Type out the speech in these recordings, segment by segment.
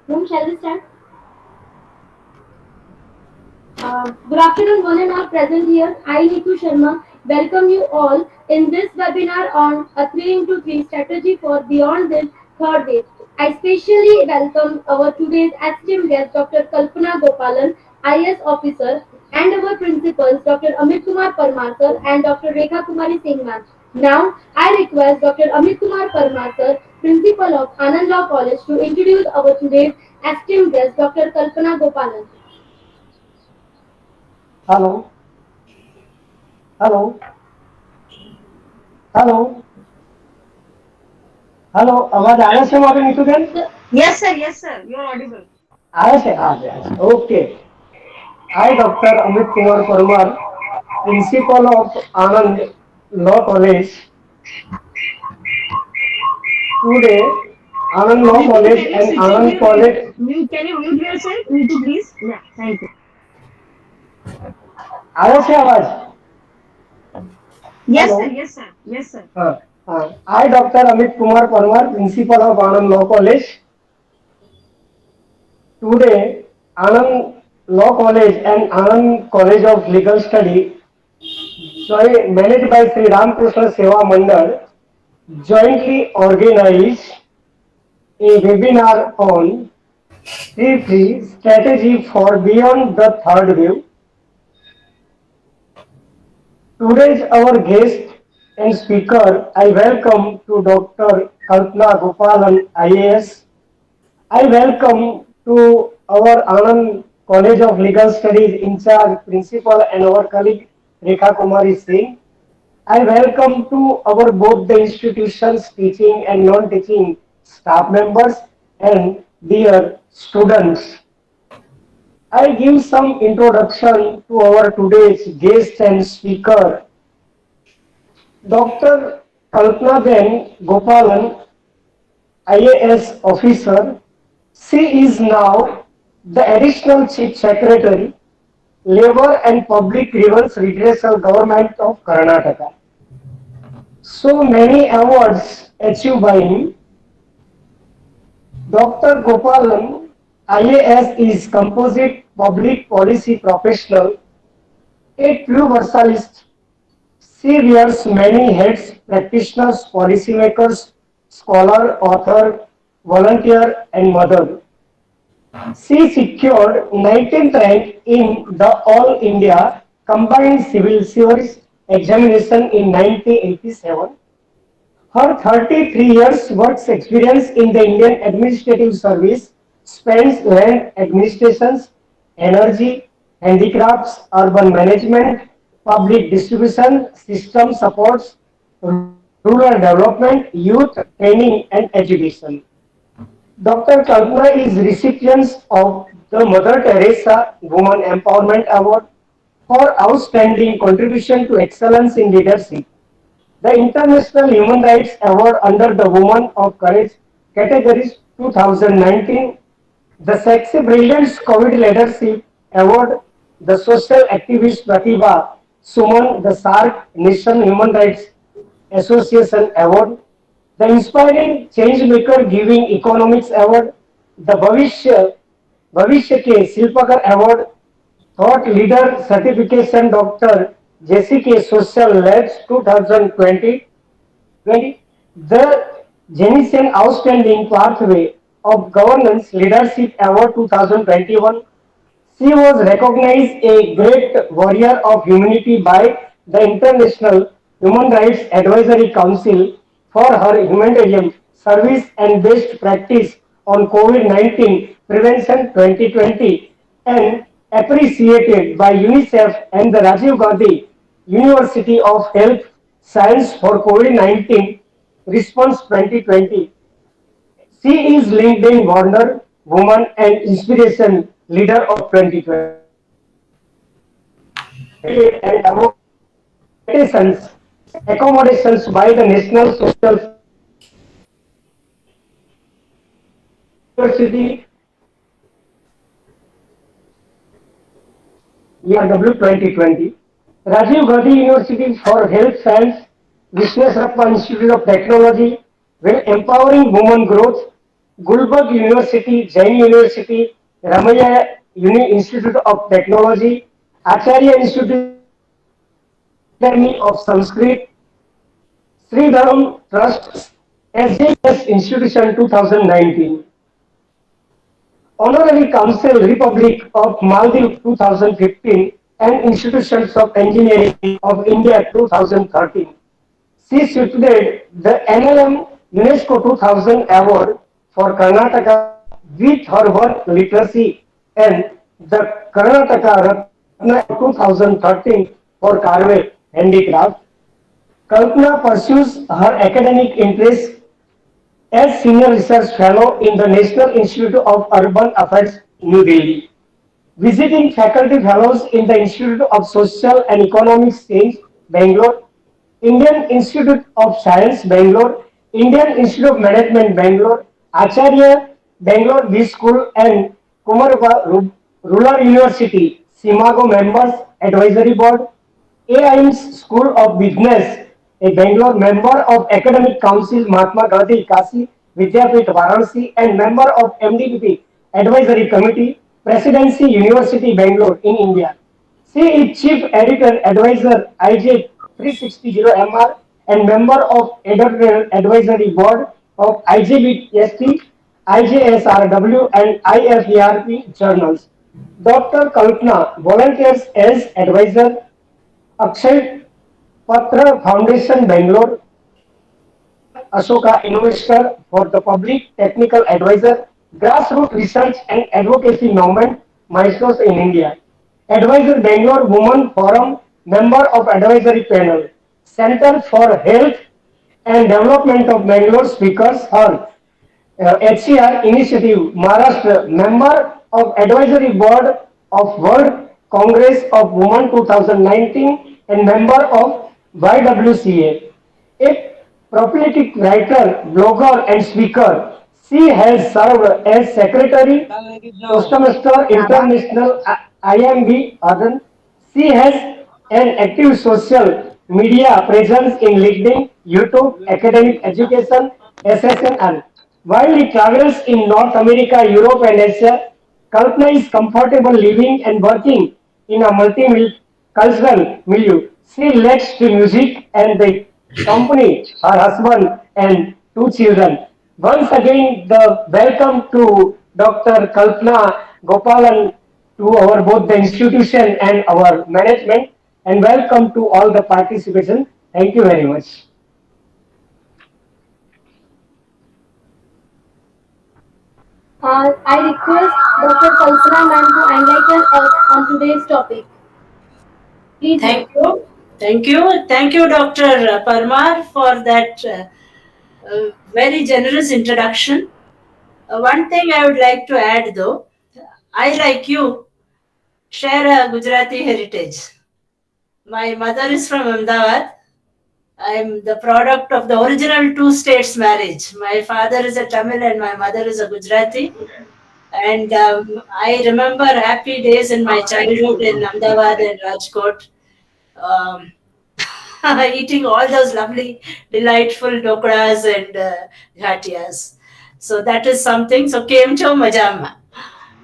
Whom shall we start? Good afternoon, one and all present here. I, Nitu Sharma, welcome you all in this webinar on a 3 into 3 strategy for beyond this third wave. I specially welcome our today's esteemed guest, Dr. Kalpana Gopalan, IS officer, and our principals, Dr. Amit Kumar Parmarkar and Dr. Rekha Kumari Singhman. Now, I request Dr. Amit Kumar Parmarkar, principal of Anand Law College, to introduce our today's esteemed guest, Dr. Kalpana Gopalan. Hello, hello, hello, hello. आवाज आया से मारे Neetu Ben? Yes, sir. You're audible. आया से आया से. Okay. I, Dr. Amit Kumar Parmar, Principal of Anand Law College. Today, Anand Law Nitu, College can you and switch off Anand your College. Can you mute yourself? Nitu, please. Yeah, thank you. आया से आवाज? Yes, sir. Hello. Yes, sir. Yes, sir. I, Dr. Amit Kumar Parmar, Principal of Anand Law College. Today, Anand Law College and Anand College of Legal Study managed by Sri Ramakrishna Seva Mandal, jointly organized a webinar on C3 strategy for beyond the third wave. Today's our guest and speaker, I welcome to Dr. Kalpana Gopalan, IAS. I welcome to our Anand College of Legal Studies in charge principal and our colleague Rekha Kumari Singh. I welcome to our both the institutions teaching and non-teaching staff members and dear students. I give some introduction to our today's guest and speaker, Dr. Kalpana Ben Gopalan, IAS officer. She is now the additional chief secretary, Labor and Public Grievance Redressal Government of Karnataka. So many awards achieved by him. Dr. Gopalan, IAS is composite public policy professional, a true versalist. She wears many hats, practitioners, policymakers, scholar, author, volunteer, and mother. She secured 19th rank in the All India Combined Civil Service Examination in 1987. Her 33 years work experience in the Indian Administrative Service spans land administrations, energy, handicrafts, urban management, public distribution, system supports, rural development, youth training and education. Dr. Kalpana is recipient of the Mother Teresa Women Empowerment Award for outstanding contribution to excellence in leadership, the International Human Rights Award under the Women of Courage categories 2019, the Sexy Brilliance COVID Leadership Award, the Social Activist Pratibha Suman, the SARC Nation Human Rights Association Award, the Inspiring Changemaker Giving Economics Award, the Bhavishya Ke Silpakar Award, Thought Leader Certification Dr. JCK Social Labs 2020, the Genesian Outstanding Pathway of Governance Leadership Award 2021. She was recognized a great warrior of humanity by the International Human Rights Advisory Council for her humanitarian service and best practice on COVID-19 prevention 2020 and appreciated by UNICEF and the Rajiv Gandhi University of Health Science for COVID-19 Response 2020. She is LinkedIn Wonder Woman and Inspiration Leader of 2020 and accommodations by the National Social University ERW 2020, Rajiv Gandhi University for Health Science, Viswesvarappa Institute of Technology, will empowering women growth, Gulbarga University, Jain University, Ramaya Institute of Technology, Acharya Institute Academy of Sanskrit, Sri Dharam Trust, SJS Institution 2019, Honorary Council Republic of Maldives 2015, and Institutions of Engineering of India 2013. She succeeded the NLM UNESCO 2000 Award for Karnataka with her work literacy and the Karnataka Ratna Award 2013 for Carve handicraft. Kalpana pursues her academic interests as Senior Research Fellow in the National Institute of Urban Affairs, New Delhi. Visiting faculty fellows in the Institute of Social and Economic Science, Bangalore, Indian Institute of Science, Bangalore, Indian Institute of Management, Bangalore, Acharya, Bangalore B School, and Kumarba Rural University, Simago Members Advisory Board, AIMS School of Business, a Bangalore member of Academic Council Mahatma Gandhi Kasi Vidyapit Varanasi and member of MDPP Advisory Committee, Presidency University Bangalore in India. She is Chief Editor Advisor IJ 360MR and member of Editorial Advisory Board of IJBST, IJSRW and IFERP journals. Dr. Kalpana volunteers as advisor Akshay Patra Foundation Bangalore, Dr. Ashoka Investor for the Public Technical Advisor, Grassroots Research and Advocacy Movement, Milestones in India. Advisor Bangalore Women Forum, member of Advisory Panel, Center for Health and Development of Bangalore Speakers Hall, HCR Initiative, Maharashtra, member of Advisory Board of World Congress of Women 2019 and member of YWCA. A prolific writer, blogger and speaker, she has served as Secretary, Postmaster International IMB Adan. She has an active social media presence in LinkedIn, YouTube, academic education, SSN. While he travels in North America, Europe, and Asia, Kalpana is comfortable living and working in a multicultural milieu. She likes to music and the company, her husband, and two children. Once again, the welcome to Dr. Kalpana Gopalan to our both the institution and our management, and welcome to all the participation. Thank you very much. I request Dr. Kalpana ma'am to enlighten us on today's topic. Please, ma'am. Thank you. Thank you. Thank you, Dr. Parmar, for that very generous introduction. One thing I would like to add though, I, like you, share a Gujarati heritage. My mother is from Ahmedabad. I'm the product of the original two states marriage. My father is a Tamil and my mother is a Gujarati. And I remember happy days in my childhood in Ahmedabad and Rajkot. Um, eating all those lovely, delightful dokras and ghatiyas. So that is something. So came to Majama.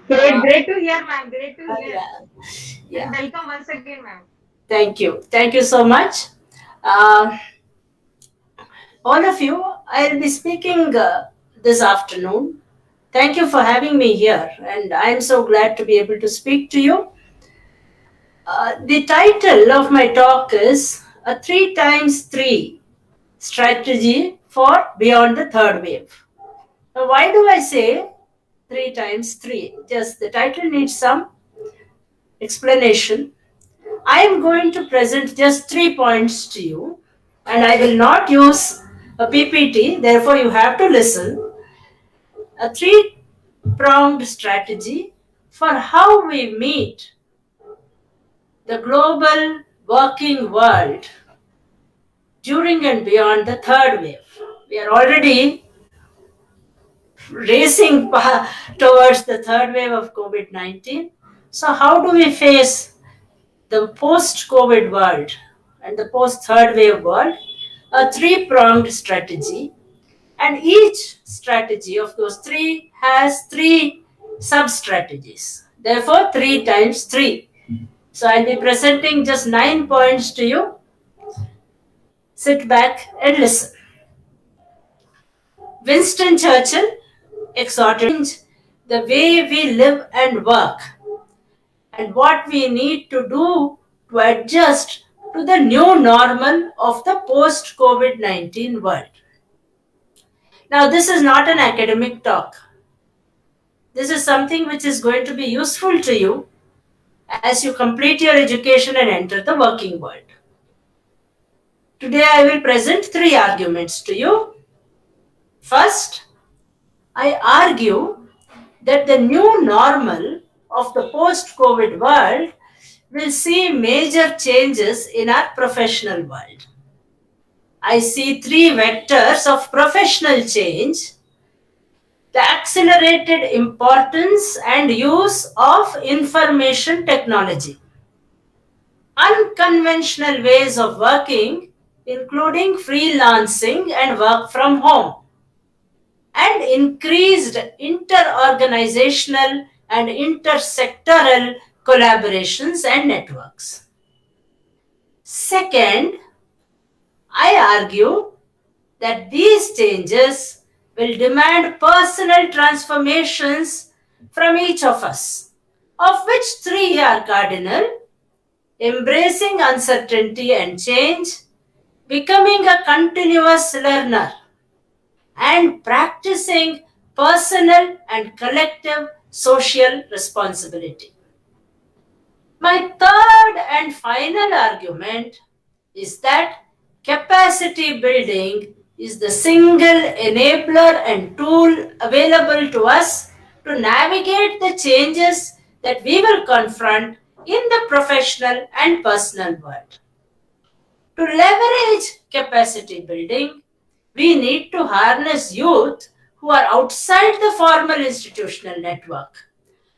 Great, great to hear, ma'am. Great to hear. Yeah. Yeah. And welcome once again, ma'am. Thank you. Thank you so much. Uh, all of you, I'll be speaking this afternoon. Thank you for having me here, and I'm so glad to be able to speak to you. The title of my talk is a 3 times 3 strategy for beyond the third wave. Now, why do I say 3 times 3? Just the title needs some explanation. I am going to present just 3 points to you, and I will not use a PPT, therefore, you have to listen. A 3-pronged strategy for how we meet the global working world during and beyond the third wave. We are already racing towards the third wave of COVID-19. So how do we face the post-COVID world and the post-third wave world? A 3-pronged strategy. And each strategy of those three has three sub-strategies. Therefore, 3 times 3. So I'll be presenting just 9 points to you. Sit back and listen. Winston Churchill exhorted the way we live and work and what we need to do to adjust to the new normal of the post COVID-19 world. Now, this is not an academic talk. This is something which is going to be useful to you as you complete your education and enter the working world. Today, I will present 3 arguments to you. First, I argue that the new normal of the post-COVID world will see major changes in our professional world. I see 3 vectors of professional change: the accelerated importance and use of information technology, unconventional ways of working, including freelancing and work from home, and increased inter-organizational and intersectoral collaborations and networks. Second, I argue that these changes will demand personal transformations from each of us, of which 3 are cardinal: embracing uncertainty and change, becoming a continuous learner, and practicing personal and collective social responsibility. My third and final argument is that capacity building is the single enabler and tool available to us to navigate the changes that we will confront in the professional and personal world. To leverage capacity building, we need to harness youth who are outside the formal institutional network,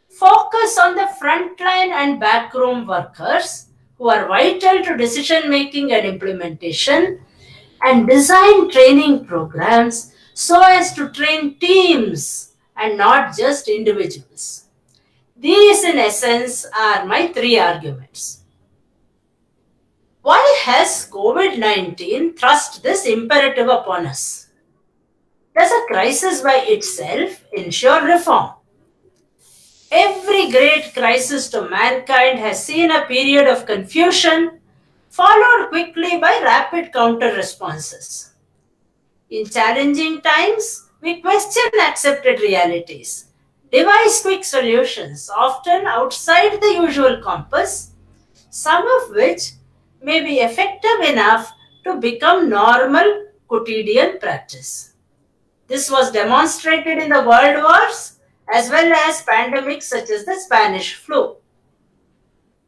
focus on the frontline and backroom workers who are vital to decision making and implementation, and design training programs so as to train teams and not just individuals. These, in essence, are my 3 arguments. Why has COVID-19 thrust this imperative upon us? Does a crisis by itself ensure reform? Every great crisis to mankind has seen a period of confusion, followed quickly by rapid counter responses. In challenging times, we question accepted realities, devise quick solutions, often outside the usual compass, some of which may be effective enough to become normal quotidian practice. This was demonstrated in the world wars as well as pandemics such as the Spanish flu.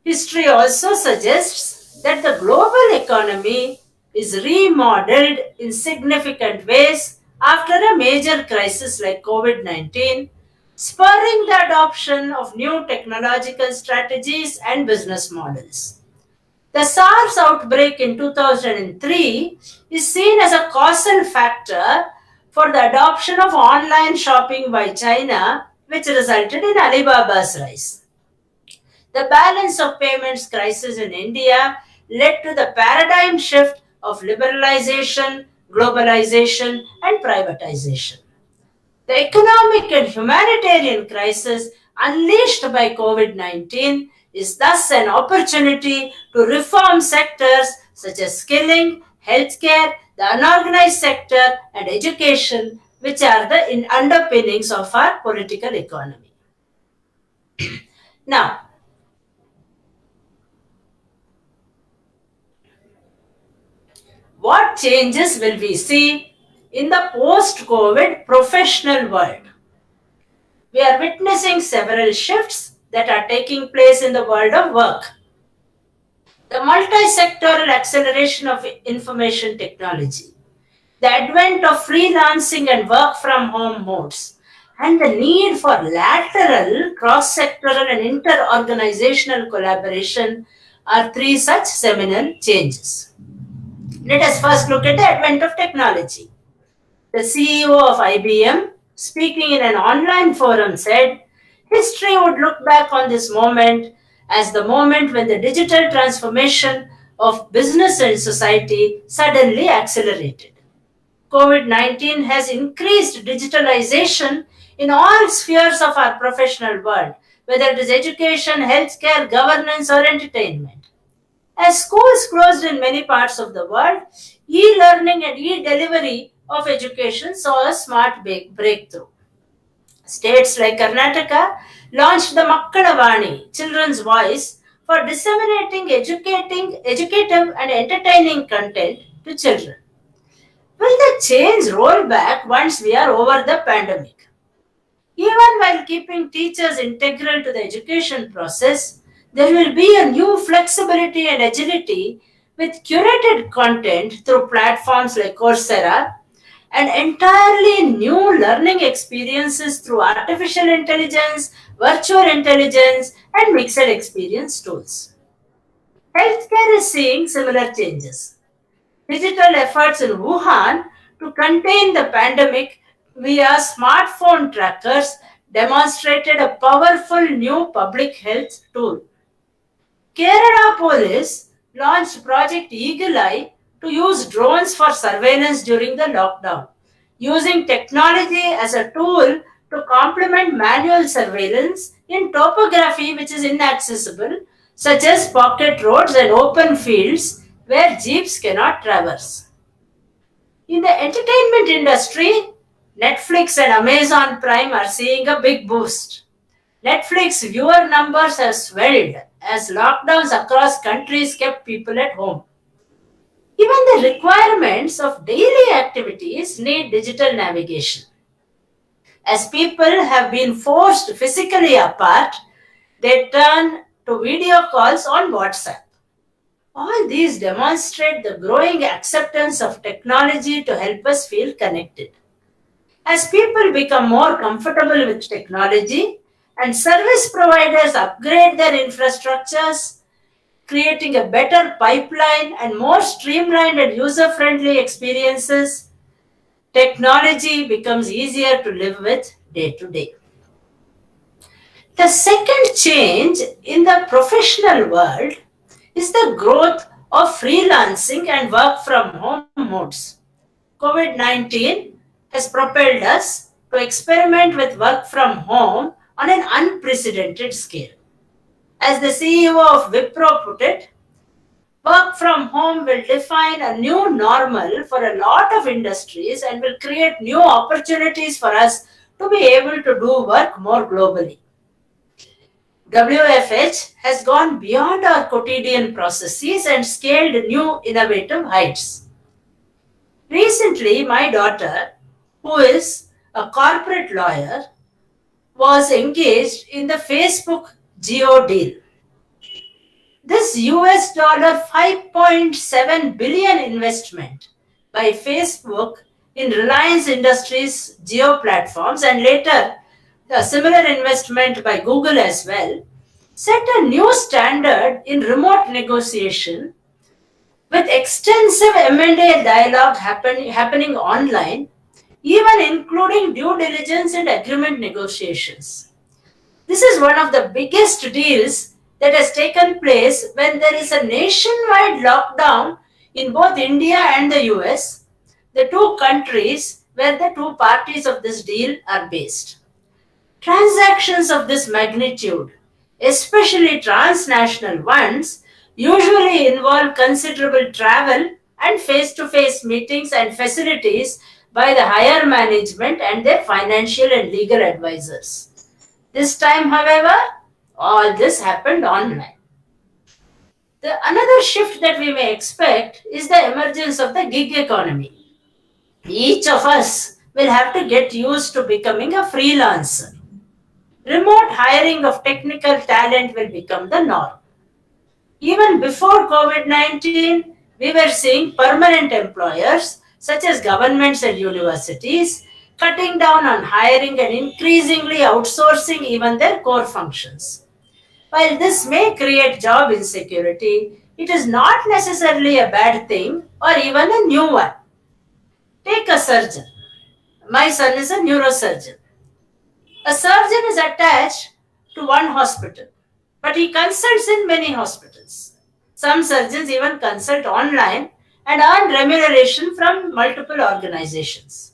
History also suggests that the global economy is remodeled in significant ways after a major crisis like COVID-19, spurring the adoption of new technological strategies and business models. The SARS outbreak in 2003 is seen as a causal factor for the adoption of online shopping by China, which resulted in Alibaba's rise. The balance of payments crisis in India led to the paradigm shift of liberalization, globalization, and privatization. The economic and humanitarian crisis unleashed by COVID-19 is thus an opportunity to reform sectors such as skilling, healthcare, the unorganized sector, and education, which are the underpinnings of our political economy. Now, what changes will we see in the post-COVID professional world? We are witnessing several shifts that are taking place in the world of work. The multi-sectoral acceleration of information technology, the advent of freelancing and work from home modes, and the need for lateral, cross-sectoral and inter-organizational collaboration are 3 such seminal changes. Let us first look at the advent of technology. The CEO of IBM, speaking in an online forum, said, "History would look back on this moment as the moment when the digital transformation of business and society suddenly accelerated." COVID 19 has increased digitalization in all spheres of our professional world, whether it is education, healthcare, governance, or entertainment. As schools closed in many parts of the world, e learning and e delivery of education saw a smart breakthrough. States like Karnataka launched the Makkalavani, Children's Voice, for disseminating educative and entertaining content to children. Will the change roll back once we are over the pandemic? Even while keeping teachers integral to the education process, there will be a new flexibility and agility with curated content through platforms like Coursera and entirely new learning experiences through artificial intelligence, virtual intelligence, and mixed experience tools. Healthcare is seeing similar changes. Digital efforts in Wuhan to contain the pandemic via smartphone trackers demonstrated a powerful new public health tool. Kerala Police launched Project Eagle Eye to use drones for surveillance during the lockdown, using technology as a tool to complement manual surveillance in topography which is inaccessible, such as pocket roads and open fields where jeeps cannot traverse. In the entertainment industry, Netflix and Amazon Prime are seeing a big boost. Netflix viewer numbers have swelled as lockdowns across countries kept people at home. Even the requirements of daily activities need digital navigation. As people have been forced physically apart, they turn to video calls on WhatsApp. All these demonstrate the growing acceptance of technology to help us feel connected. As people become more comfortable with technology and service providers upgrade their infrastructures, creating a better pipeline and more streamlined and user friendly experiences, technology becomes easier to live with day to day. The second change in the professional world is the growth of freelancing and work from home modes. COVID 19 has propelled us to experiment with work from home on an unprecedented scale. As the CEO of Wipro put it, work from home will define a new normal for a lot of industries and will create new opportunities for us to be able to do work more globally. WFH has gone beyond our quotidian processes and scaled new innovative heights. Recently, my daughter, who is a corporate lawyer, was engaged in the Facebook Geo deal. This US $5.7 billion investment by Facebook in Reliance Industries Geo platforms and later a similar investment by Google as well set a new standard in remote negotiation with extensive M&A dialogue happening online, even including due diligence and agreement negotiations. This is one of the biggest deals that has taken place when there is a nationwide lockdown in both India and the US, the two countries where the two parties of this deal are based. Transactions of this magnitude, especially transnational ones, usually involve considerable travel and face to face meetings and facilities by the higher management and their financial and legal advisors. This time, however, all this happened online. Another shift that we may expect is the emergence of the gig economy. Each of us will have to get used to becoming a freelancer. Remote hiring of technical talent will become the norm. Even before COVID 19, we were seeing permanent employers, such as governments and universities, cutting down on hiring and increasingly outsourcing even their core functions. While this may create job insecurity, it is not necessarily a bad thing or even a new one. Take a surgeon. My son is a neurosurgeon. A surgeon is attached to one hospital, but he consults in many hospitals. Some surgeons even consult online and earn remuneration from multiple organizations.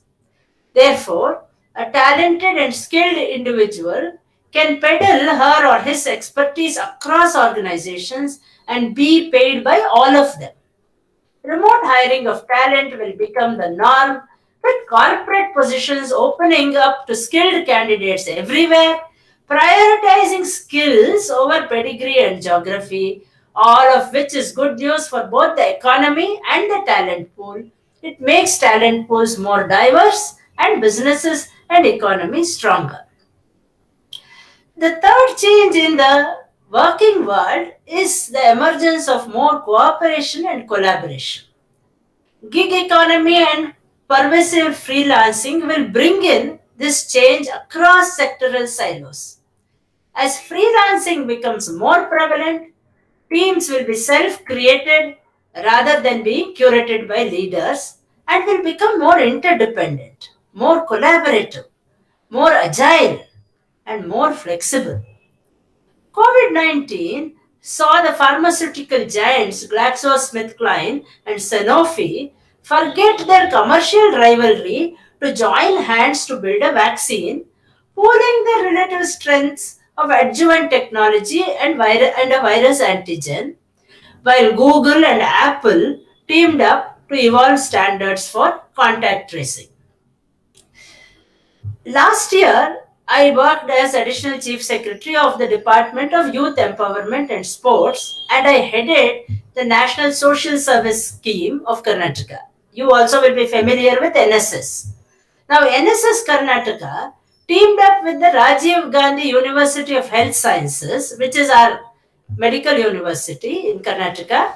Therefore, a talented and skilled individual can peddle her or his expertise across organizations and be paid by all of them. Remote hiring of talent will become the norm, with corporate positions opening up to skilled candidates everywhere, prioritizing skills over pedigree and geography, all of which is good news for both the economy and the talent pool. It makes talent pools more diverse and businesses and economy stronger. The third change in the working world is the emergence of more cooperation and collaboration. Gig economy and pervasive freelancing will bring in this change across sectoral silos. As freelancing becomes more prevalent, teams will be self created rather than being curated by leaders and will become more interdependent, more collaborative, more agile, and more flexible. COVID 19 saw the pharmaceutical giants GlaxoSmithKline and Sanofi forget their commercial rivalry to join hands to build a vaccine, pooling their relative strengths of adjuvant technology and a virus antigen, while Google and Apple teamed up to evolve standards for contact tracing. Last year, I worked as Additional Chief Secretary of the Department of Youth Empowerment and Sports, and I headed the National Social Service Scheme of Karnataka. You also will be familiar with NSS. Now, NSS Karnataka teamed up with the Rajiv Gandhi University of Health Sciences, which is our medical university in Karnataka,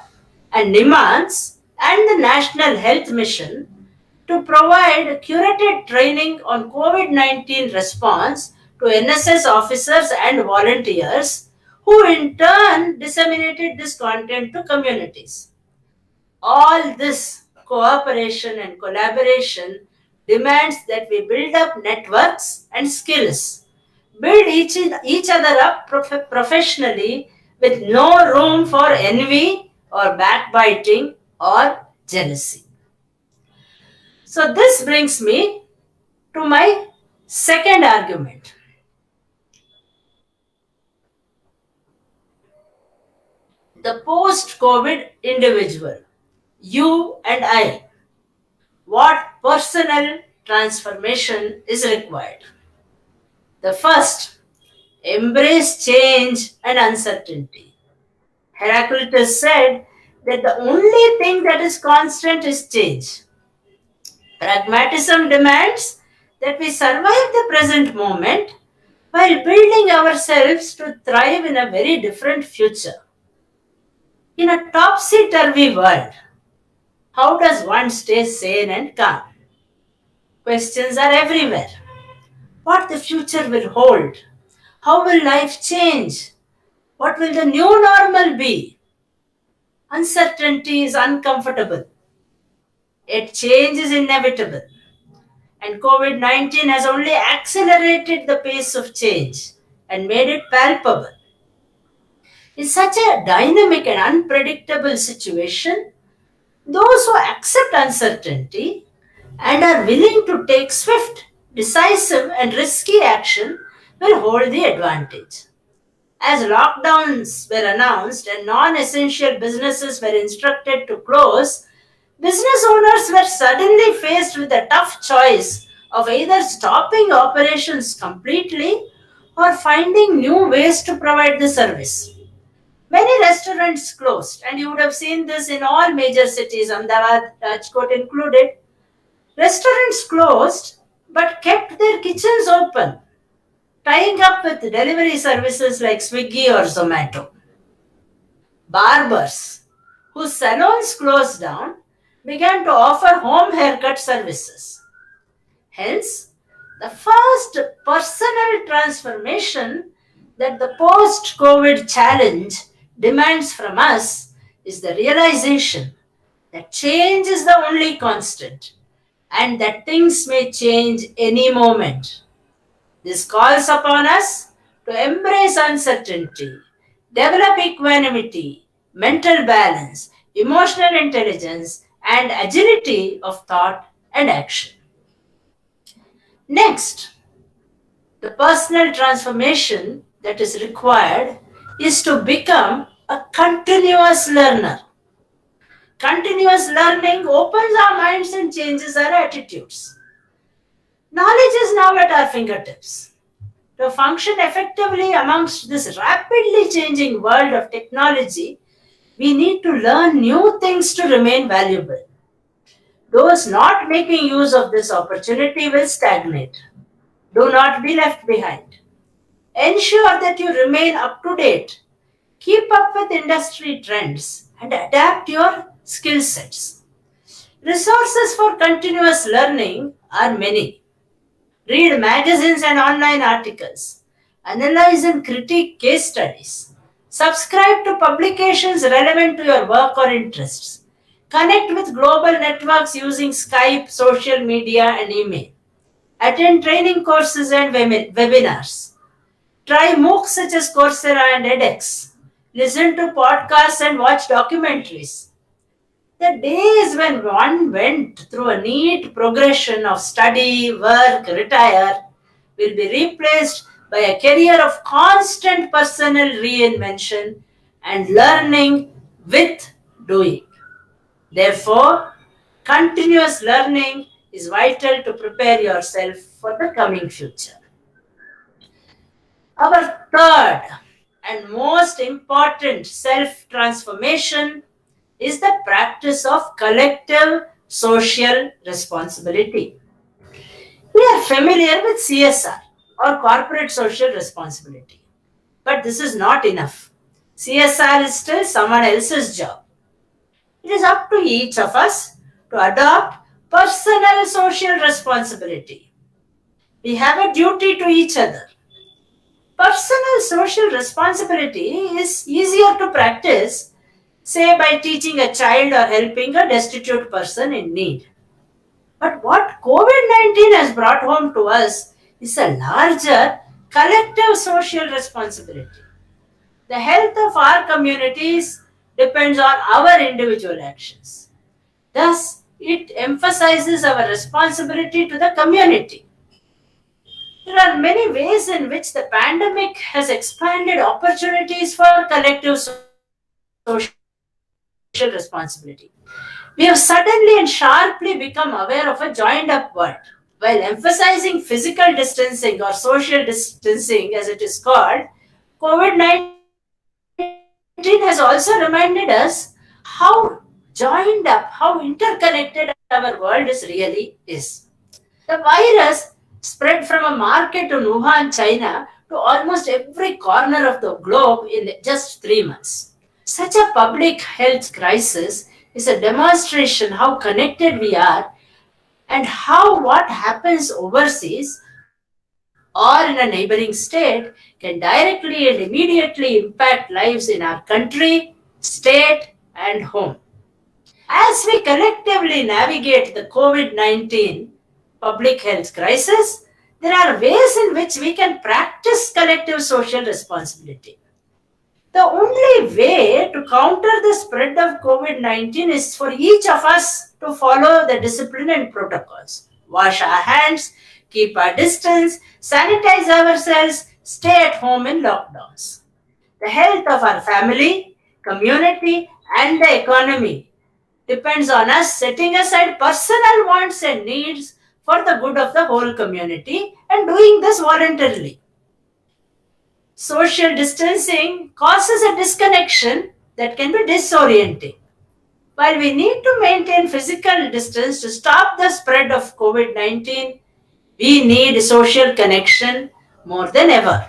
and NIMANS and the National Health Mission to provide curated training on COVID 19 response to NSS officers and volunteers, who in turn disseminated this content to communities. All this cooperation and collaboration demands that we build up networks and skills, build each other up professionally with no room for envy or backbiting or jealousy. So, this brings me to my second argument. The post COVID individual, you and I, what personal transformation is required? The first, embrace change and uncertainty. Heraclitus said that the only thing that is constant is change. Pragmatism demands that we survive the present moment while building ourselves to thrive in a very different future. In a topsy turvy world, how does one stay sane and calm? Questions are everywhere. What the future will hold? How will life change? What will the new normal be? Uncertainty is uncomfortable. Yet change is inevitable. And COVID 19 has only accelerated the pace of change and made it palpable. In such a dynamic and unpredictable situation, those who accept uncertainty and are willing to take swift, decisive, and risky action will hold the advantage. As lockdowns were announced and non essential businesses were instructed to close, business owners were suddenly faced with a tough choice of either stopping operations completely or finding new ways to provide the service. Many restaurants closed, and you would have seen this in all major cities, Ahmedabad, Rajkot included. Restaurants closed but kept their kitchens open, tying up with delivery services like Swiggy or Zomato. Barbers, whose salons closed down, began to offer home haircut services. Hence, the first personal transformation that the post COVID challenge demands from us is the realization that change is the only constant and that things may change any moment. This calls upon us to embrace uncertainty, develop equanimity, mental balance, emotional intelligence, and agility of thought and action. Next, the personal transformation that is required is to become a continuous learner. Continuous learning opens our minds and changes our attitudes. Knowledge is now at our fingertips. To function effectively amongst this rapidly changing world of technology, we need to learn new things to remain valuable. Those not making use of this opportunity will stagnate. Do not be left behind. Ensure that you remain up to date. Keep up with industry trends and adapt your skill sets. Resources for continuous learning are many. Read magazines and online articles. Analyze and critique case studies. Subscribe to publications relevant to your work or interests. Connect with global networks using Skype, social media, and email. Attend training courses and webinars. Try MOOCs such as Coursera and edX. Listen to podcasts and watch documentaries. The days when one went through a neat progression of study, work, retire will be replaced by a career of constant personal reinvention and learning with doing. Therefore, continuous learning is vital to prepare yourself for the coming future. Our third and most important self transformation is the practice of collective social responsibility. We are familiar with CSR or corporate social responsibility, but this is not enough. CSR is still someone else's job. It is up to each of us to adopt personal social responsibility. We have a duty to each other. Personal social responsibility is easier to practice, say by teaching a child or helping a destitute person in need. But what COVID-19 has brought home to us is a larger collective social responsibility. The health of our communities depends on our individual actions. Thus, it emphasizes our responsibility to the community. There are many ways in which the pandemic has expanded opportunities for collective social responsibility. We have suddenly and sharply become aware of a joined up world. While emphasizing physical distancing or social distancing, as it is called, COVID 19 has also reminded us how joined up, how interconnected our world really is. The virus spread from a market in Wuhan, China, to almost every corner of the globe in just 3 months. Such a public health crisis is a demonstration how connected we are and how what happens overseas or in a neighboring state can directly and immediately impact lives in our country, state, and home. As we collectively navigate the COVID 19 public health crisis, there are ways in which we can practice collective social responsibility. The only way to counter the spread of COVID 19 is for each of us to follow the discipline and protocols. Wash our hands, keep our distance, sanitize ourselves, stay at home in lockdowns. The health of our family, community, and the economy depends on us setting aside personal wants and needs for the good of the whole community and doing this voluntarily. Social distancing causes a disconnection that can be disorienting. While we need to maintain physical distance to stop the spread of COVID 19, we need social connection more than ever.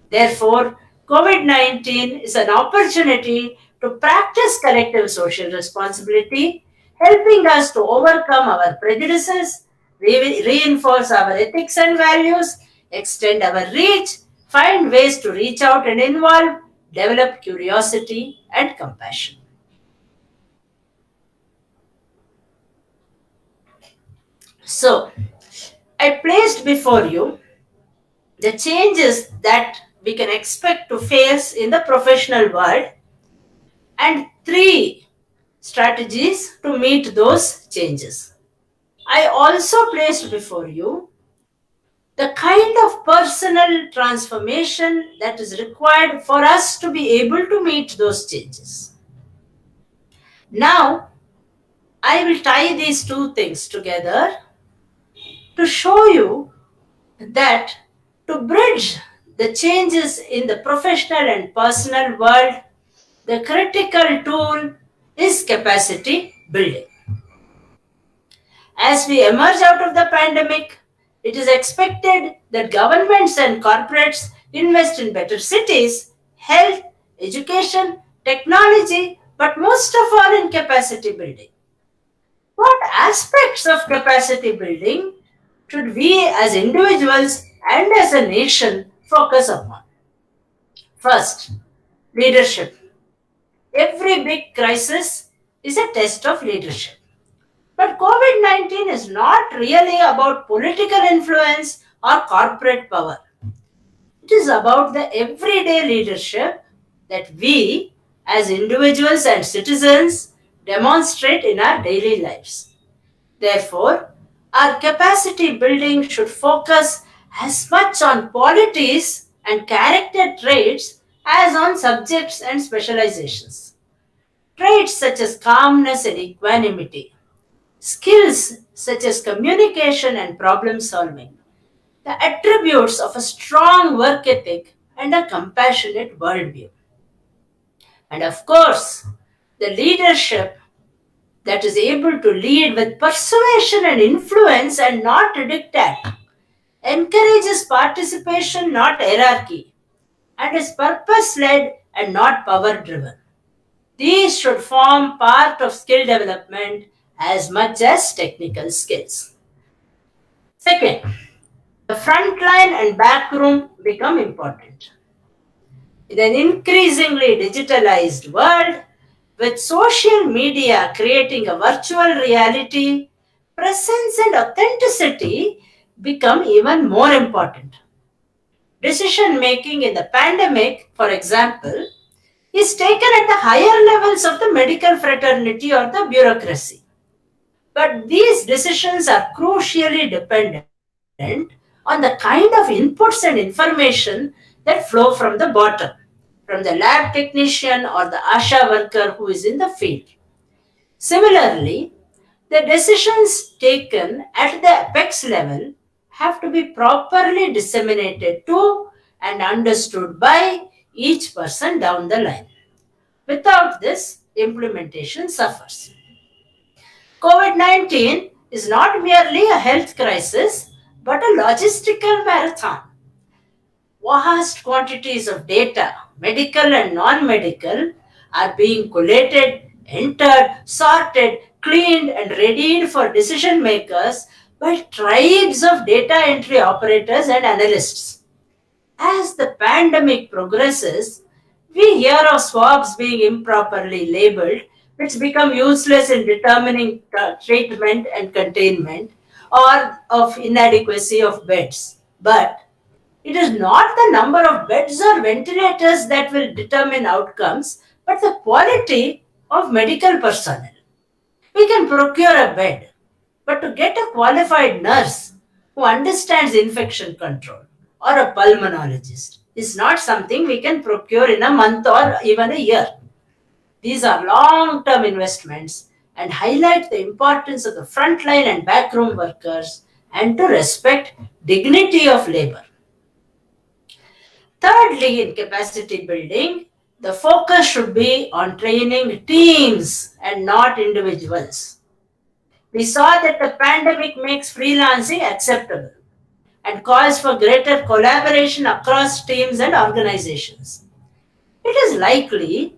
Therefore, COVID 19 is an opportunity to practice collective social responsibility, helping us to overcome our prejudices, reinforce our ethics and values, extend our reach, find ways to reach out and involve, develop curiosity and compassion. So, I placed before you the changes that we can expect to face in the professional world and three strategies to meet those changes. I also placed before you the kind of personal transformation that is required for us to be able to meet those changes. Now, I will tie these two things together to show you that to bridge the changes in the professional and personal world, the critical tool is capacity building. As we emerge out of the pandemic, it is expected that governments and corporates invest in better cities, health, education, technology, but most of all in capacity building. What aspects of capacity building should we as individuals and as a nation focus upon? First, leadership. Every big crisis is a test of leadership. But COVID 19 is not really about political influence or corporate power. It is about the everyday leadership that we, as individuals and citizens, demonstrate in our daily lives. Therefore, our capacity building should focus as much on qualities and character traits as on subjects and specializations. Traits such as calmness and equanimity, skills such as communication and problem solving, the attributes of a strong work ethic and a compassionate worldview. And of course, the leadership that is able to lead with persuasion and influence and not dictate, encourages participation, not hierarchy, and is purpose led and not power driven. These should form part of skill development as much as technical skills. Second, the front line and back room become important. In an increasingly digitalized world, with social media creating a virtual reality, presence and authenticity become even more important. Decision making in the pandemic, for example, is taken at the higher levels of the medical fraternity or the bureaucracy. But these decisions are crucially dependent on the kind of inputs and information that flow from the bottom, from the lab technician or the ASHA worker who is in the field. Similarly, the decisions taken at the apex level have to be properly disseminated to and understood by each person down the line. Without this, implementation suffers. COVID 19 is not merely a health crisis but a logistical marathon. Vast quantities of data, medical and non medical, are being collated, entered, sorted, cleaned, and readied for decision makers by tribes of data entry operators and analysts. As the pandemic progresses, we hear of swabs being improperly labeled, which become useless in determining treatment and containment, or of inadequacy of beds. But it is not the number of beds or ventilators that will determine outcomes, but the quality of medical personnel. We can procure a bed, but to get a qualified nurse who understands infection control or a pulmonologist is not something we can procure in a month or even a year. These are long term investments and highlight the importance of the frontline and backroom workers and to respect dignity of labor. Thirdly, in capacity building, the focus should be on training teams and not individuals. We saw that the pandemic makes freelancing acceptable and calls for greater collaboration across teams and organizations. It is likely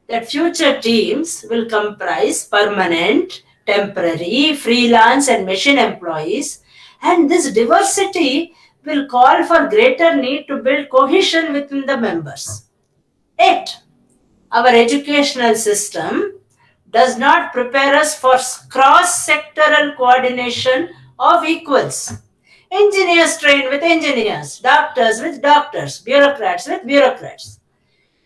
that future teams will comprise permanent, temporary, freelance, and machine employees, and this diversity will call for greater need to build cohesion within the members. Yet, our educational system does not prepare us for cross sectoral coordination of equals. Engineers train with engineers, doctors with doctors, bureaucrats with bureaucrats.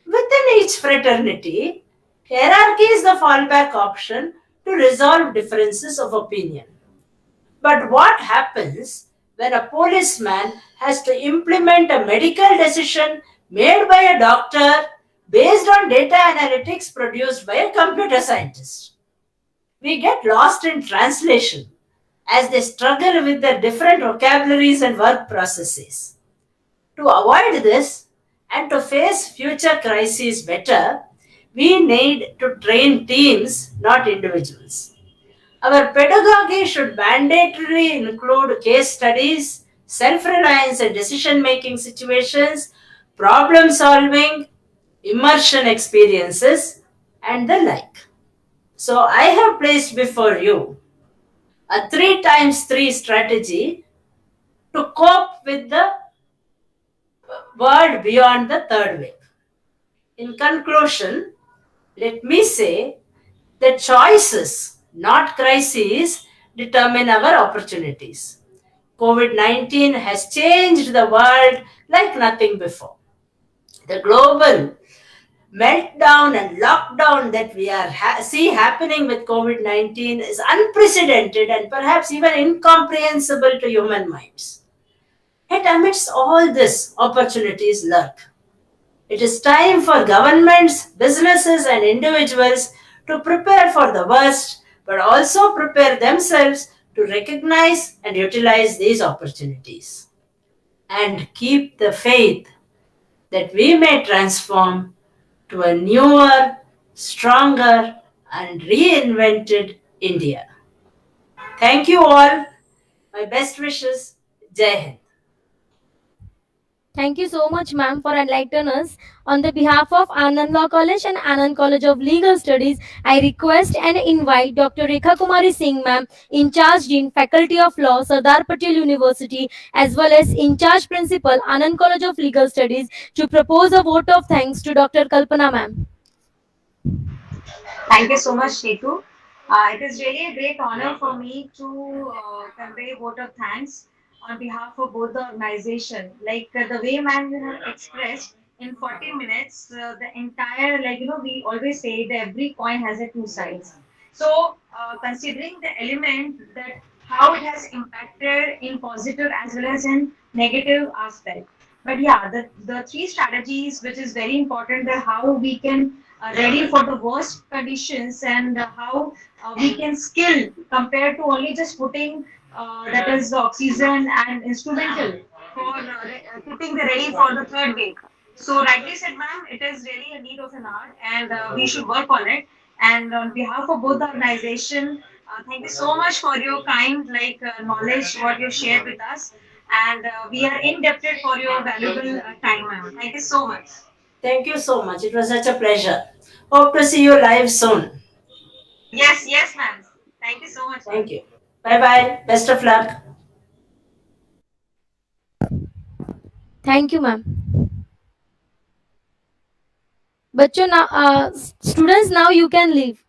Within each fraternity, hierarchy is the fallback option to resolve differences of opinion. But what happens when a policeman has to implement a medical decision made by a doctor based on data analytics produced by a computer scientist? We get lost in translation as they struggle with their different vocabularies and work processes. To avoid this and to face future crises better, we need to train teams, not individuals. Our pedagogy should mandatorily include case studies, self reliance and decision making situations, problem solving, immersion experiences, and the like. So, I have placed before you a 3 times 3 strategy to cope with the world beyond the third wave. In conclusion, let me say that choices, not crises, determine our opportunities. COVID 19 has changed the world like nothing before. The global meltdown and lockdown that we see happening with COVID 19 is unprecedented and perhaps even incomprehensible to human minds. Yet, amidst all this, opportunities lurk. It is time for governments, businesses, and individuals to prepare for the worst, but also prepare themselves to recognize and utilize these opportunities. And keep the faith that we may transform to a newer, stronger, and reinvented India. Thank you all. My best wishes. Jai Hind. Thank you so much, ma'am, for enlightening us. On the behalf of Anand Law College and Anand College of Legal Studies, I request and invite Dr. Rekha Kumari Singh, ma'am, in charge Dean, Faculty of Law, Sardar Patel University, as well as in charge Principal, Anand College of Legal Studies, to propose a vote of thanks to Dr. Kalpana, ma'am. Thank you so much, Shetu. It is really a great honor for me to convey a vote of thanks on behalf of both the organization. Like the way man you have expressed in 40 minutes, the entire, like, we always say that every coin has a two sides. So, considering the element that how it has impacted in positive as well as in negative aspect. But yeah, the three strategies, which is very important, that how we can ready for the worst conditions and how we can skill compared to only just putting that is the oxygen and instrumental for keeping the ready for the third wave. So rightly said, ma'am, it is really a need of an art and we should work on it. And on behalf of both the organization, thank you so much for your kind knowledge what you shared with us. And we are indebted for your valuable time, ma'am. Thank you so much. Thank you so much. It was such a pleasure. Hope to see you live soon. Yes, yes, ma'am. Thank you so much, ma'am. Thank you. Bye bye. Best of luck. Thank you, ma'am. बच्चों, now students, now you can leave.